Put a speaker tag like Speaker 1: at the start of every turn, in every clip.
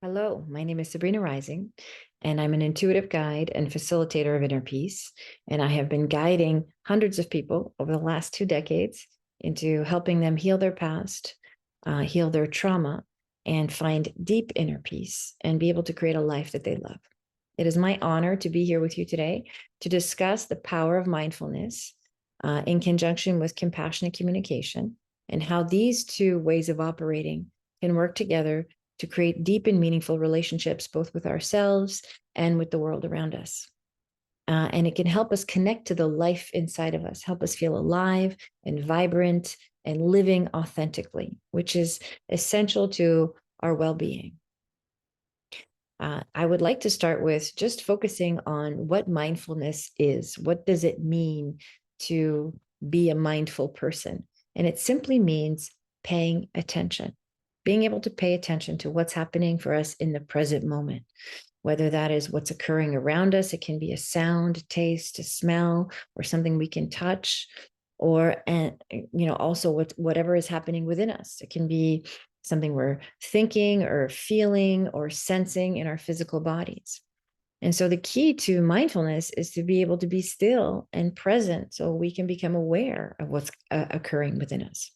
Speaker 1: Hello, my name is Sabrina Rising, and I'm an intuitive guide and facilitator of inner peace. And I have been guiding hundreds of people over the last 2 decades into helping them heal their past, heal their trauma, and find deep inner peace and be able to create a life that they love. It is my honor to be here with you today to discuss the power of mindfulness in conjunction with compassionate communication and how these two ways of operating can work together to create deep and meaningful relationships, both with ourselves and with the world around us. And it can help us connect to the life inside of us, help us feel alive and vibrant and living authentically, which is essential to our well-being. I would like to start with just focusing on what mindfulness is. What does it mean to be a mindful person? And it simply means paying attention, being able to pay attention to what's happening for us in the present moment, whether that is what's occurring around us. It can be a sound, a taste, a smell, or something we can touch, or and also whatever is happening within us. It can be something we're thinking or feeling or sensing in our physical bodies. And so the key to mindfulness is to be able to be still and present so we can become aware of what's occurring within us.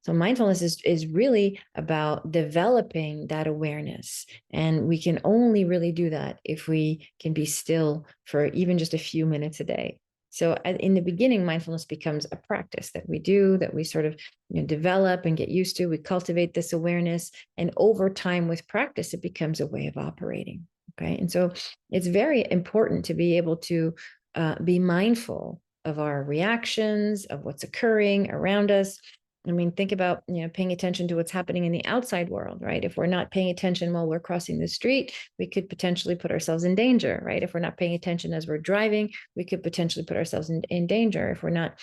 Speaker 1: So mindfulness is really about developing that awareness. And we can only really do that if we can be still for even just a few minutes a day. So in the beginning, mindfulness becomes a practice that we do, that we sort of develop and get used to. We cultivate this awareness. And over time with practice, it becomes a way of operating. Okay. And so it's very important to be able to be mindful of our reactions, of what's occurring around us. I mean, think about, paying attention to what's happening in the outside world, right? If we're not paying attention while we're crossing the street, we could potentially put ourselves in danger, right? If we're not paying attention as we're driving, we could potentially put ourselves in danger. If we're not,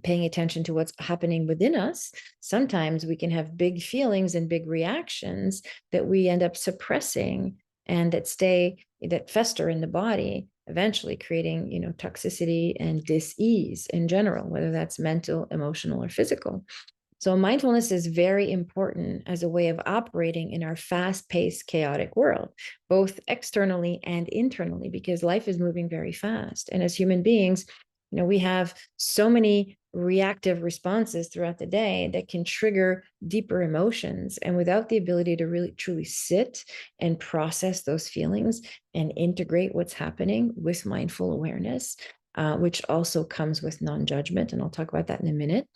Speaker 1: paying attention to what's happening within us, sometimes we can have big feelings and big reactions that we end up suppressing and that fester in the body, eventually creating, toxicity and dis-ease in general, whether that's mental, emotional, or physical. So mindfulness is very important as a way of operating in our fast-paced, chaotic world, both externally and internally, because life is moving very fast. And as human beings, we have so many reactive responses throughout the day that can trigger deeper emotions. And without the ability to really truly sit and process those feelings and integrate what's happening with mindful awareness, which also comes with non-judgment, and I'll talk about that in a minute.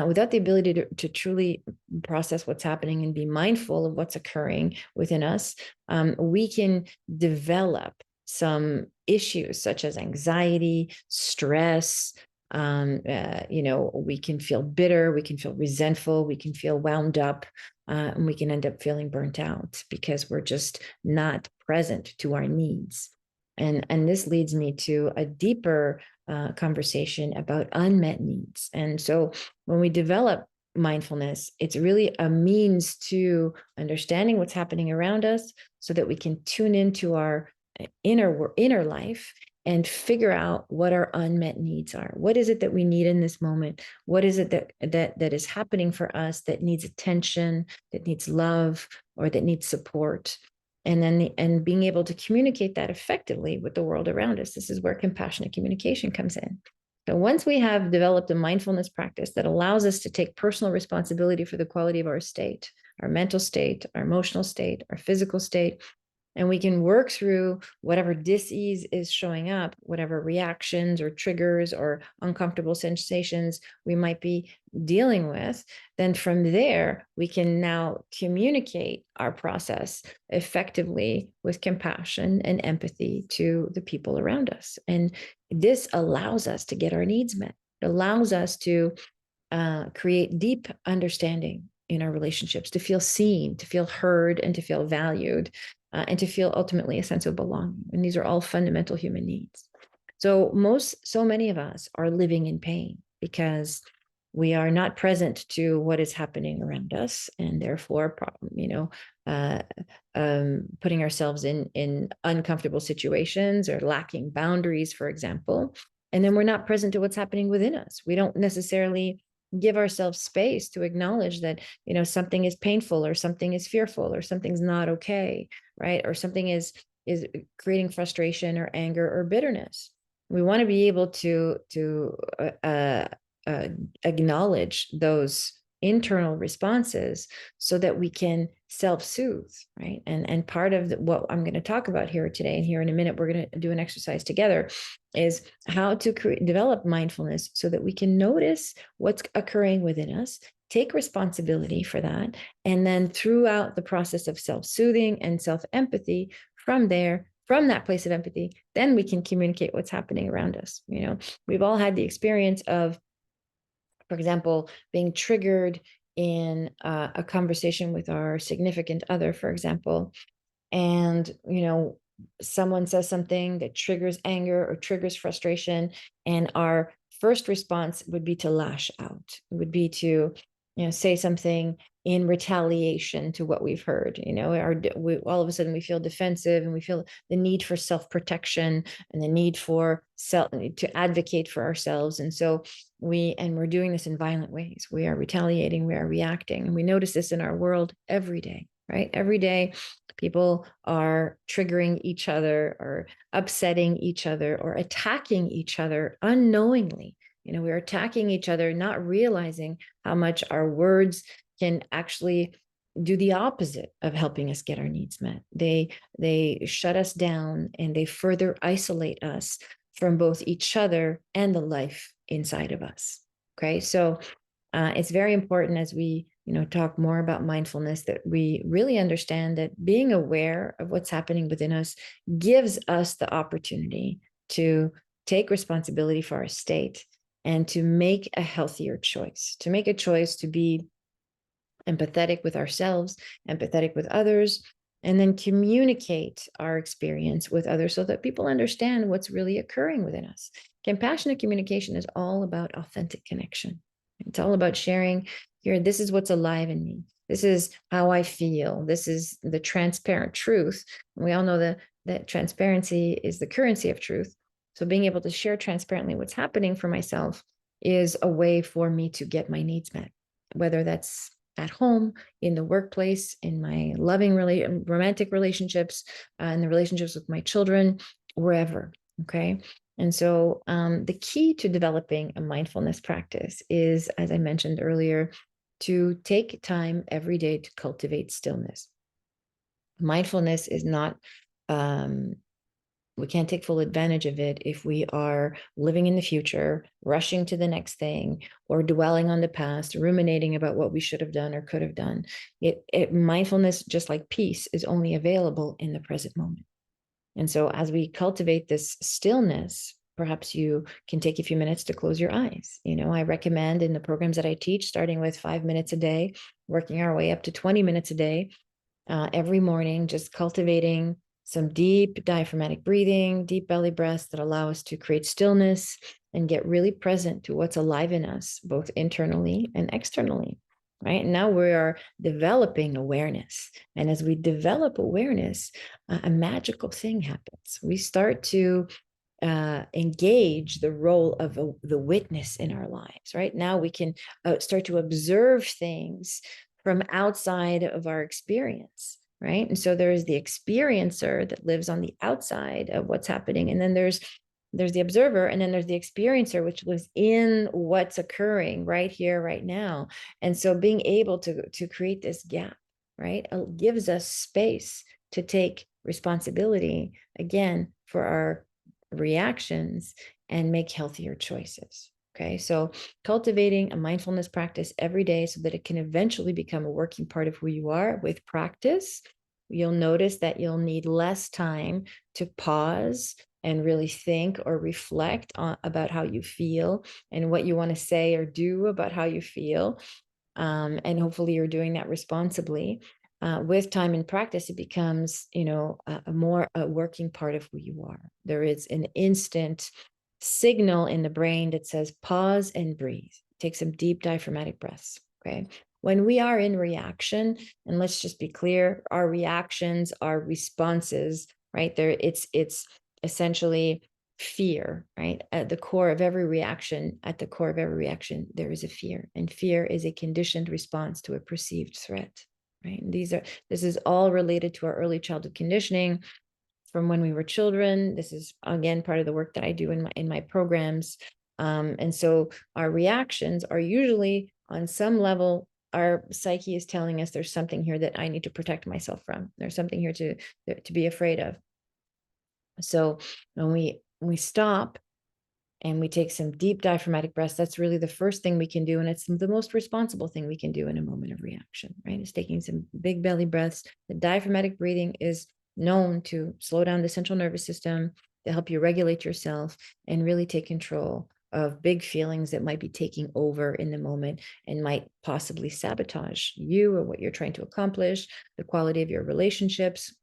Speaker 1: Without the ability to truly process what's happening and be mindful of what's occurring within us, we can develop some issues such as anxiety, stress. We can feel bitter, we can feel resentful, we can feel wound up, and we can end up feeling burnt out because we're just not present to our needs. And this leads me to a deeper conversation about unmet needs. And so when we develop mindfulness, it's really a means to understanding what's happening around us so that we can tune into our inner life and figure out what our unmet needs are. What is it that we need in this moment? What is it that is happening for us that needs attention, that needs love, or that needs support? And then being able to communicate that effectively with the world around us. This is where compassionate communication comes in. So once we have developed a mindfulness practice that allows us to take personal responsibility for the quality of our state, our mental state, our emotional state, our physical state, and we can work through whatever dis-ease is showing up, whatever reactions or triggers or uncomfortable sensations we might be dealing with, then from there, we can now communicate our process effectively with compassion and empathy to the people around us. And this allows us to get our needs met. It allows us to create deep understanding in our relationships, to feel seen, to feel heard, and to feel valued, and to feel ultimately a sense of belonging. And these are all fundamental human needs. So many of us are living in pain because we are not present to what is happening around us, and therefore, putting ourselves in uncomfortable situations or lacking boundaries, for example. And then we're not present to what's happening within us. We don't necessarily give ourselves space to acknowledge that, something is painful, or something is fearful, or something's not okay, right? Or something is creating frustration or anger or bitterness. We want to be able to acknowledge those internal responses so that we can self-soothe, right? And part of what I'm going to talk about here today, and here in a minute we're going to do an exercise together, is how to develop mindfulness so that we can notice what's occurring within us, take responsibility for that, and then throughout the process of self-soothing and self-empathy, from that place of empathy, then we can communicate what's happening around us. We've all had the experience of, for example, being triggered in a conversation with our significant other, for example, and someone says something that triggers anger or triggers frustration, and our first response would be to lash out. It would be to say something in retaliation to what we've heard. All of a sudden we feel defensive, and we feel the need for self-protection and the need for to advocate for ourselves. And so we're doing this in violent ways. We are retaliating, we are reacting, and we notice this in our world every day, right? Every day people are triggering each other, or upsetting each other, or attacking each other unknowingly. We're attacking each other, not realizing how much our words can actually do the opposite of helping us get our needs met. They shut us down, and they further isolate us from both each other and the life inside of us. Okay, so it's very important, as we talk more about mindfulness, that we really understand that being aware of what's happening within us gives us the opportunity to take responsibility for our state and to make a healthier choice, to make a choice to be empathetic with ourselves, empathetic with others, and then communicate our experience with others so that people understand what's really occurring within us. Compassionate communication is all about authentic connection. It's all about sharing, here, this is what's alive in me. This is how I feel. This is the transparent truth. And we all know that transparency is the currency of truth. So being able to share transparently what's happening for myself is a way for me to get my needs met, whether that's at home, in the workplace, in my loving romantic relationships, in the relationships with my children, wherever. Okay. And so the key to developing a mindfulness practice is, as I mentioned earlier, to take time every day to cultivate stillness. Mindfulness is not, we can't take full advantage of it if we are living in the future, rushing to the next thing, or dwelling on the past, ruminating about what we should have done or could have done. Mindfulness, just like peace, is only available in the present moment. And so as we cultivate this stillness, perhaps you can take a few minutes to close your eyes. I recommend in the programs that I teach, starting with 5 minutes a day, working our way up to 20 minutes a day, every morning, just cultivating some deep diaphragmatic breathing, deep belly breaths that allow us to create stillness and get really present to what's alive in us, both internally and externally. Right now, we are developing awareness. And as we develop awareness, a magical thing happens. We start to engage the role of the witness in our lives. Right now, we can start to observe things from outside of our experience. Right. And so there's the experiencer that lives on the outside of what's happening. And then there's the observer, and then there's the experiencer, which lives in what's occurring right here, right now. And so being able to create this gap, right, gives us space to take responsibility again for our reactions and make healthier choices. Okay, so cultivating a mindfulness practice every day so that it can eventually become a working part of who you are. With practice, you'll notice that you'll need less time to pause and really think or reflect about how you feel and what you want to say or do about how you feel. And hopefully you're doing that responsibly. With time and practice, it becomes, a working part of who you are. There is an instant signal in the brain that says pause and breathe. Take some deep diaphragmatic breaths. Okay. When we are in reaction, and let's just be clear, our reactions are responses, right? It's essentially fear, right? At the core of every reaction, there is a fear. And fear is a conditioned response to a perceived threat, right? And this is all related to our early childhood conditioning from when we were children. This is, again, part of the work that I do in my programs. And so our reactions are usually, on some level, our psyche is telling us there's something here that I need to protect myself from. There's something here to be afraid of. So when we stop and we take some deep diaphragmatic breaths, that's really the first thing we can do. And it's the most responsible thing we can do in a moment of reaction, right? It's taking some big belly breaths. The diaphragmatic breathing is known to slow down the central nervous system, to help you regulate yourself and really take control of big feelings that might be taking over in the moment and might possibly sabotage you or what you're trying to accomplish, the quality of your relationships,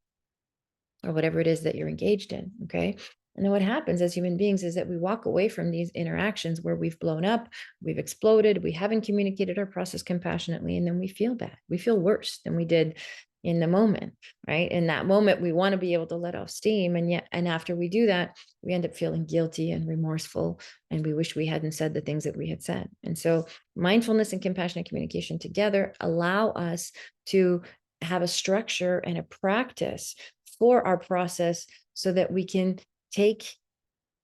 Speaker 1: or whatever it is that you're engaged in. Okay. And then what happens as human beings is that we walk away from these interactions where we've blown up, we've exploded, we haven't communicated our process compassionately, and then we feel bad. We feel worse than we did in the moment, right? In that moment, we want to be able to let off steam. And after we do that, we end up feeling guilty and remorseful, and we wish we hadn't said the things that we had said. And so mindfulness and compassionate communication together allow us to have a structure and a practice for our process so that we can take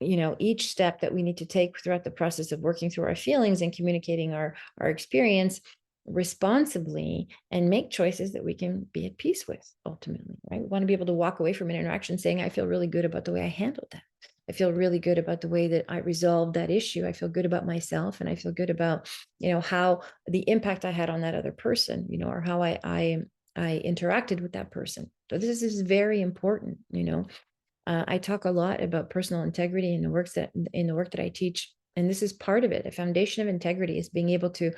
Speaker 1: each step that we need to take throughout the process of working through our feelings and communicating our experience responsibly and make choices that we can be at peace with ultimately, right? We want to be able to walk away from an interaction saying, I feel really good about the way I handled that. I feel really good about the way that I resolved that issue. I feel good about myself, and I feel good about, how the impact I had on that other person, or how I interacted with that person. So this is very important. I talk a lot about personal integrity in the work that I teach, and this is part of it. A foundation of integrity is being able to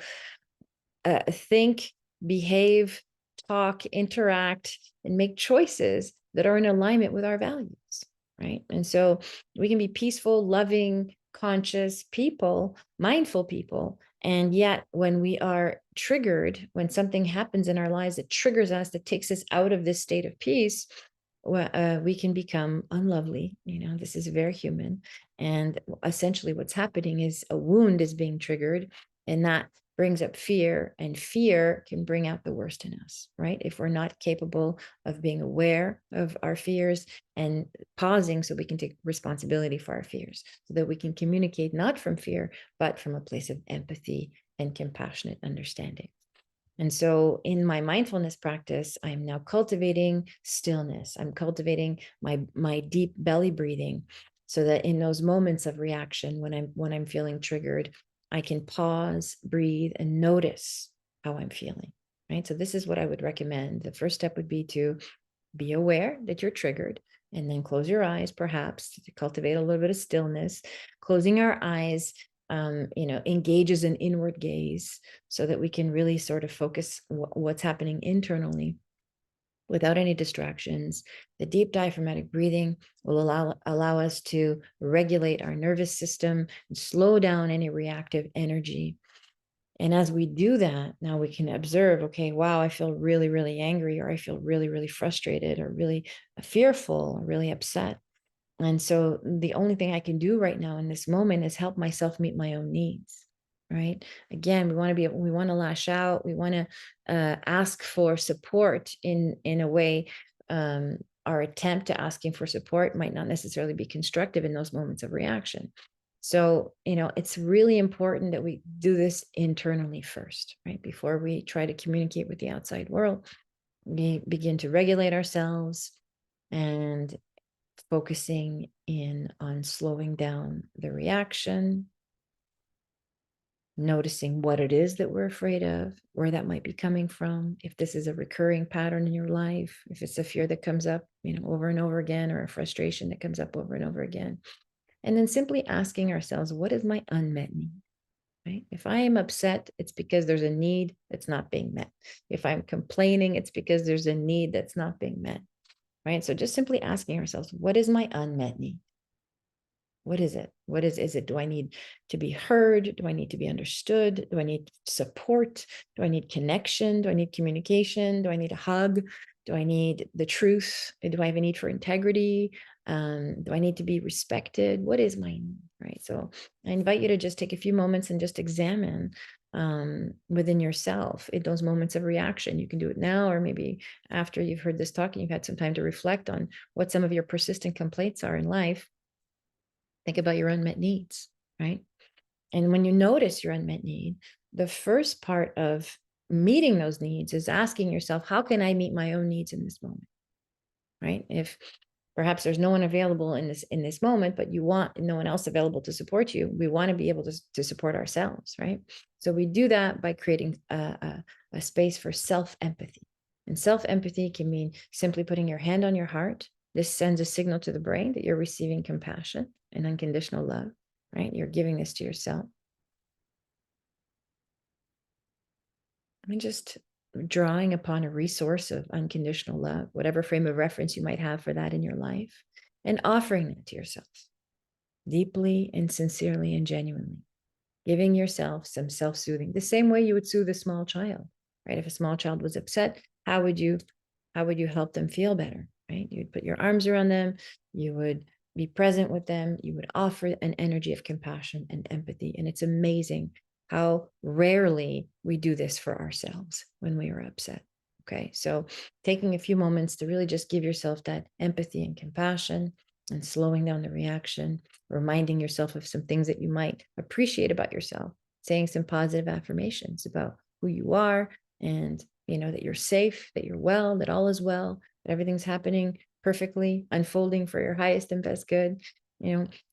Speaker 1: think, behave, talk, interact, and make choices that are in alignment with our values, right? And so we can be peaceful, loving, conscious people, mindful people. And yet, when we are triggered, when something happens in our lives that triggers us, that takes us out of this state of peace, we can become unlovely. This is very human. And essentially, what's happening is a wound is being triggered, and that brings up fear, and fear can bring out the worst in us, right? If we're not capable of being aware of our fears and pausing so we can take responsibility for our fears, so that we can communicate not from fear, but from a place of empathy and compassionate understanding. And so in my mindfulness practice, I'm now cultivating stillness. I'm cultivating my deep belly breathing, so that in those moments of reaction, when I'm feeling triggered, I can pause, breathe, and notice how I'm feeling, right? So this is what I would recommend. The first step would be to be aware that you're triggered, and then close your eyes, perhaps, to cultivate a little bit of stillness. Closing our eyes engages an inward gaze, so that we can really sort of focus what's happening internally without any distractions. The deep diaphragmatic breathing will allow us to regulate our nervous system and slow down any reactive energy. And as we do that, now we can observe, okay, wow, I feel really, really angry, or I feel really, really frustrated, or really fearful, or really upset. And so the only thing I can do right now in this moment is help myself meet my own needs, right? Again, we want to lash out. We want to ask for support in a way. Our attempt to asking for support might not necessarily be constructive in those moments of reaction. So, it's really important that we do this internally first, right? Before we try to communicate with the outside world, we begin to regulate ourselves and focusing in on slowing down the reaction, noticing what it is that we're afraid of, where that might be coming from. If this is a recurring pattern in your life, if it's a fear that comes up, over and over again, or a frustration that comes up over and over again. And then simply asking ourselves, what is my unmet need? Right? If I am upset, it's because there's a need that's not being met. If I'm complaining, it's because there's a need that's not being met. Right? So just simply asking ourselves, what is my unmet need? What is it? Is it? Do I need to be heard? Do I need to be understood? Do I need support? Do I need connection? Do I need communication? Do I need a hug? Do I need the truth? Do I have a need for integrity? Do I need to be respected? What is my need, right? So I invite you to just take a few moments and just examine within yourself in those moments of reaction. You can do it now, or maybe after you've heard this talk and you've had some time to reflect on what some of your persistent complaints are in life. Think about your unmet needs, right? And when you notice your unmet need, the first part of meeting those needs is asking yourself, how can I meet my own needs in this moment? Right? If perhaps there's no one available in this moment, but you want no one else available to support you, we want to be able to support ourselves, right? So we do that by creating a space for self-empathy. And self-empathy can mean simply putting your hand on your heart. This sends a signal to the brain that you're receiving compassion and unconditional love, right? You're giving this to yourself. I mean, just drawing upon a resource of unconditional love, whatever frame of reference you might have for that in your life, and offering that to yourself deeply and sincerely and genuinely, giving yourself some self-soothing, the same way you would soothe a small child, right? If a small child was upset, how would you help them feel better, right? You'd put your arms around them, you would be present with them, you would offer an energy of compassion and empathy. And it's amazing how rarely we do this for ourselves when we are upset. Okay, so taking a few moments to really just give yourself that empathy and compassion and slowing down the reaction, reminding yourself of some things that you might appreciate about yourself, saying some positive affirmations about who you are, and that you're safe, that you're well, that all is well, that everything's happening perfectly, unfolding for your highest and best good.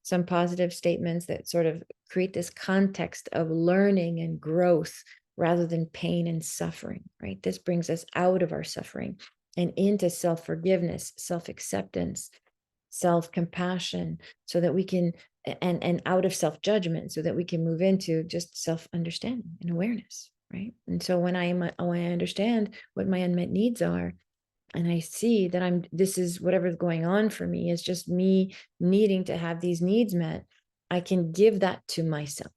Speaker 1: Some positive statements that sort of create this context of learning and growth rather than pain and suffering, right? This brings us out of our suffering and into self-forgiveness, self-acceptance, self-compassion, so that we can, and out of self-judgment, so that we can move into just self-understanding and awareness, right? And so when I understand what my unmet needs are, and I see that this is whatever's going on for me is just me needing to have these needs met, I can give that to myself,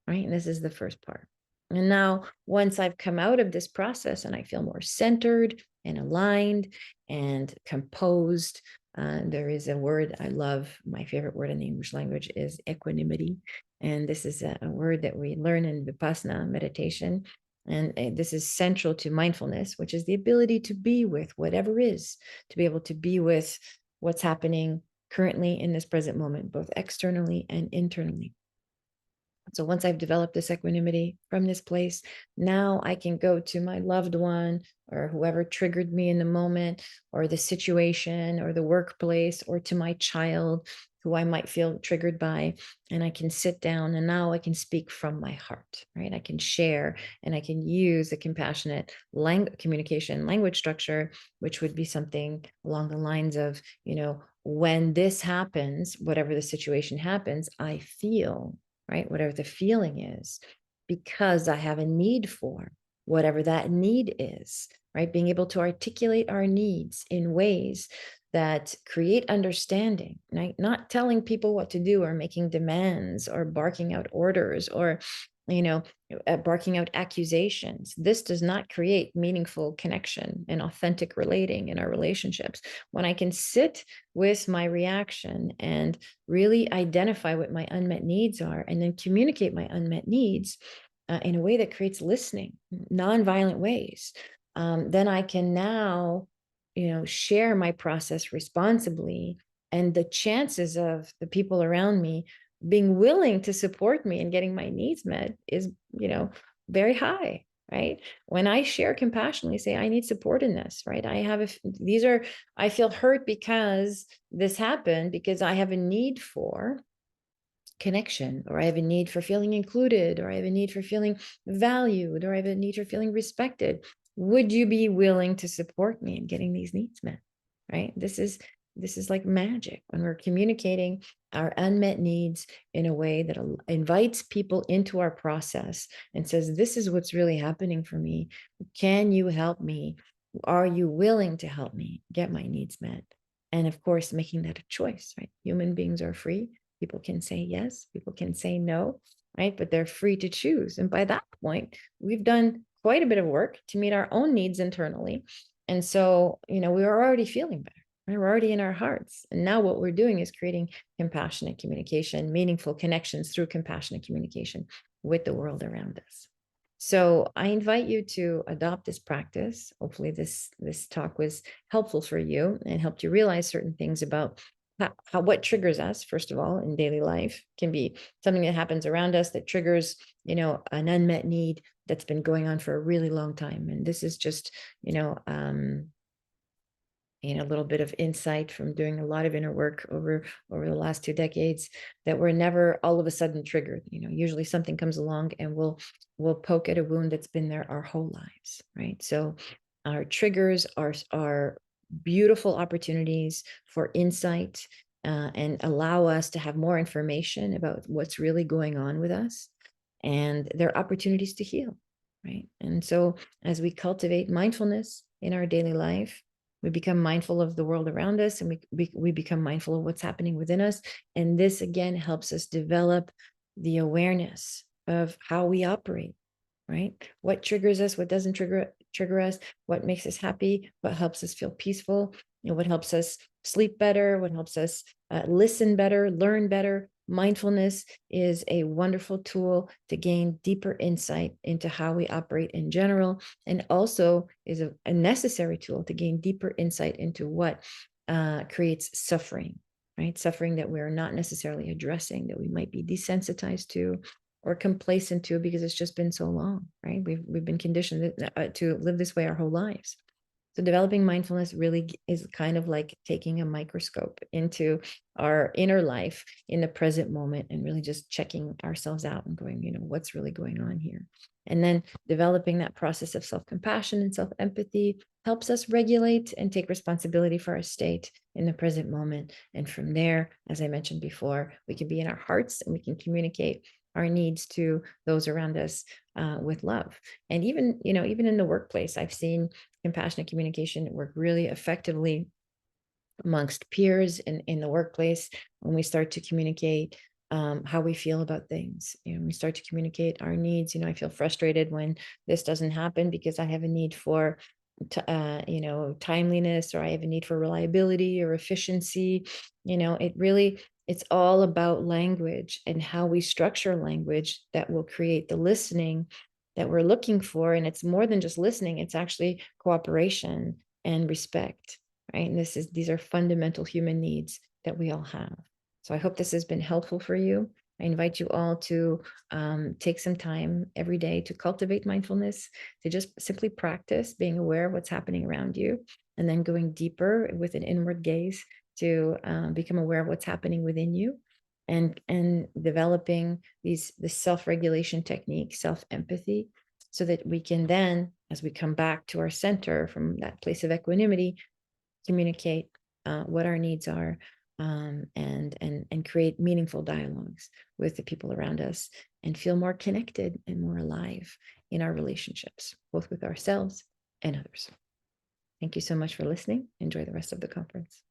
Speaker 1: right? And this is the first part. And now, once I've come out of this process and I feel more centered and aligned and composed, there is a word I love. My favorite word in the English language is equanimity. And this is a word that we learn in Vipassana meditation. And this is central to mindfulness, which is the ability to be with whatever is, to be able to be with what's happening currently in this present moment, both externally and internally. So once I've developed this equanimity from this place, now I can go to my loved one or whoever triggered me in the moment, or the situation or the workplace, or to my child who I might feel triggered by. And I can sit down and now I can speak from my heart, right? I can share and I can use the compassionate communication language structure, which would be something along the lines of, when this happens, whatever the situation happens, I feel, right? Whatever the feeling is, because I have a need for whatever that need is, right? Being able to articulate our needs in ways that create understanding, right? Not telling people what to do or making demands or barking out orders or, barking out accusations. This does not create meaningful connection and authentic relating in our relationships. When I can sit with my reaction and really identify what my unmet needs are, and then communicate my unmet needs in a way that creates listening, nonviolent ways, then I can now, share my process responsibly. And the chances of the people around me being willing to support me in getting my needs met is, very high, right? When I share compassionately, say, I need support in this, right? I feel hurt because this happened, because I have a need for connection, or I have a need for feeling included, or I have a need for feeling valued, or I have a need for feeling respected. Would you be willing to support me in getting these needs met? Right? This is like magic when we're communicating our unmet needs in a way that invites people into our process and says, this is what's really happening for me. Can you help me? Are you willing to help me get my needs met? And of course, making that a choice, right? Human beings are free. People can say yes, people can say no, right? But they're free to choose. And by that point, we've done quite a bit of work to meet our own needs internally. And so, we were already feeling better. Right? We're already in our hearts. And now what we're doing is creating compassionate communication, meaningful connections through compassionate communication with the world around us. So I invite you to adopt this practice. Hopefully this talk was helpful for you and helped you realize certain things about how what triggers us, first of all, in daily life. Can be something that happens around us that triggers, an unmet need that's been going on for a really long time. And this is just, a little bit of insight from doing a lot of inner work over the last 2 decades, that we're never all of a sudden triggered. Usually something comes along and we'll poke at a wound that's been there our whole lives, right? So our triggers are beautiful opportunities for insight, and allow us to have more information about what's really going on with us, and they're opportunities to heal, right? And so as we cultivate mindfulness in our daily life, we become mindful of the world around us, and we become mindful of what's happening within us. And this again helps us develop the awareness of how we operate, right? What triggers us, what doesn't trigger us, what makes us happy, what helps us feel peaceful, what helps us sleep better, what helps us listen better, learn better. Mindfulness is a wonderful tool to gain deeper insight into how we operate in general, and also is a necessary tool to gain deeper insight into what creates suffering, right? Suffering that we're not necessarily addressing, that we might be desensitized to or complacent to because it's just been so long, right? We've been conditioned to live this way our whole lives. So developing mindfulness really is kind of like taking a microscope into our inner life in the present moment and really just checking ourselves out and going, what's really going on here? And then developing that process of self-compassion and self-empathy helps us regulate and take responsibility for our state in the present moment. And from there, as I mentioned before, we can be in our hearts and we can communicate our needs to those around us with love. And even in the workplace, I've seen compassionate communication work really effectively amongst peers in the workplace when we start to communicate how we feel about things. We start to communicate our needs. I feel frustrated when this doesn't happen because I have a need for timeliness, or I have a need for reliability or efficiency. It's all about language and how we structure language that will create the listening that we're looking for. And it's more than just listening, it's actually cooperation and respect, right? And these are fundamental human needs that we all have. So I hope this has been helpful for you. I invite you all to take some time every day to cultivate mindfulness, to just simply practice being aware of what's happening around you, and then going deeper with an inward gaze to become aware of what's happening within you, and developing this self-regulation technique, self-empathy, so that we can then, as we come back to our center from that place of equanimity, communicate what our needs are, and create meaningful dialogues with the people around us, and feel more connected and more alive in our relationships, both with ourselves and others. Thank you so much for listening. Enjoy the rest of the conference.